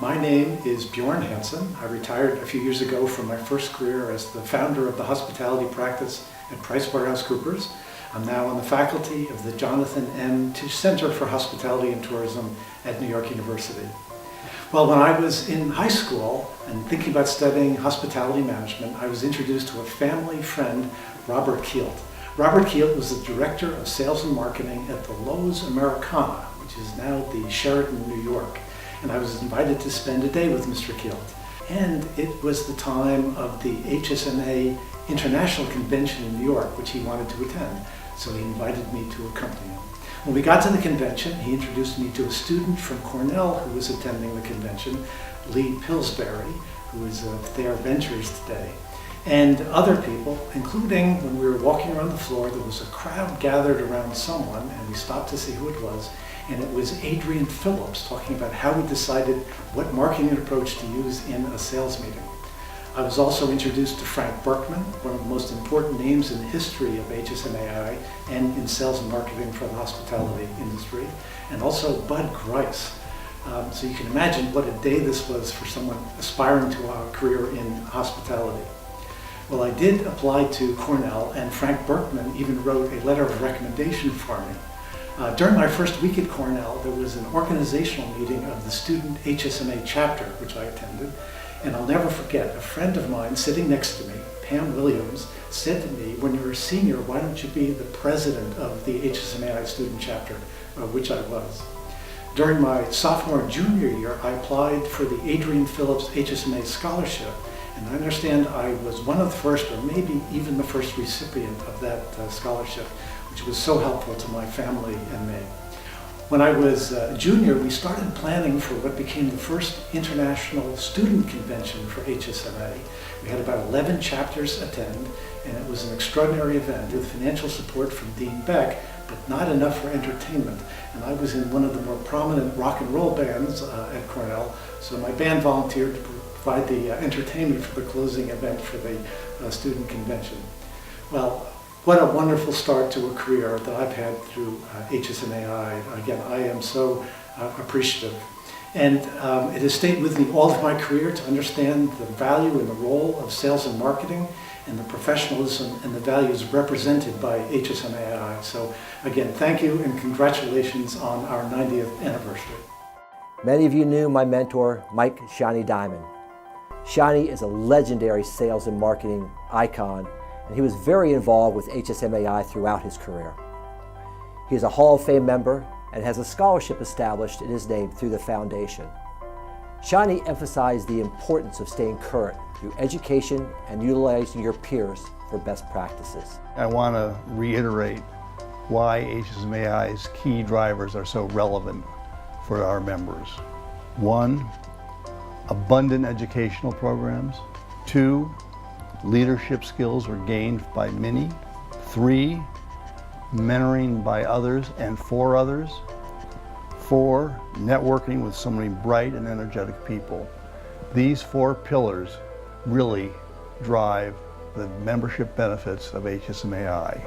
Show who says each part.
Speaker 1: My name is Bjorn Hansen. I retired a few years ago from my first career as the founder of the hospitality practice at PricewaterhouseCoopers. I'm now on the faculty of the Jonathan M. Center for Hospitality and Tourism at New York University. Well, when I was in high school and thinking about studying hospitality management, I was introduced to a family friend, Robert Kielt. Robert Kielt was the director of sales and marketing at the Loews Americana, which is now the Sheraton, New York. And I was invited to spend a day with Mr. Kielt. And it was the time of the HSMAI International Convention in New York, which he wanted to attend. So he invited me to accompany him. When we got to the convention, he introduced me to a student from Cornell who was attending the convention, Lee Pillsbury, who is at Thayer Ventures today, and other people, including when we were walking around the floor, there was a crowd gathered around someone, and we stopped to see who it was, and it was Adrian Phillips talking about how we decided what marketing approach to use in a sales meeting. I was also introduced to Frank Berkman, one of the most important names in the history of HSMAI and in sales and marketing for the hospitality industry, and also Bud Grice. So you can imagine what a day this was for someone aspiring to a career in hospitality. Well, I did apply to Cornell, and Frank Berkman even wrote a letter of recommendation for me. During my first week at Cornell, there was an organizational meeting of the student HSMAI chapter, which I attended, and I'll never forget, a friend of mine sitting next to me, Pam Williams, said to me, when you're a senior, why don't you be the president of the HSMAI student chapter, which I was. During my sophomore and junior year, I applied for the Adrian Phillips HSMAI scholarship, and I understand I was one of the first, or maybe even the first recipient of that scholarship, which was so helpful to my family and me. When I was a junior, we started planning for what became the first international student convention for HSMAI. We had about 11 chapters attend, and it was an extraordinary event with financial support from Dean Beck, but not enough for entertainment. And I was in one of the more prominent rock and roll bands at Cornell, so my band volunteered to provide the entertainment for the closing event for the student convention. Well, what a wonderful start to a career that I've had through HSMAI. Again, I am so appreciative. And it has stayed with me all of my career to understand the value and the role of sales and marketing and the professionalism and the values represented by HSMAI. So again, thank you and congratulations on our 90th anniversary.
Speaker 2: Many of you knew my mentor, Mike Shani Diamond. Shani is a legendary sales and marketing icon, and he was very involved with HSMAI throughout his career. He is a Hall of Fame member and has a scholarship established in his name through the foundation. Shani emphasized the importance of staying current through education and utilizing your peers for best practices.
Speaker 3: I want to reiterate why HSMAI's key drivers are so relevant for our members. 1, abundant educational programs. 2, leadership skills are gained by many. 3, mentoring by others and for others. 4, networking with so many bright and energetic people. These 4 pillars really drive the membership benefits of HSMAI.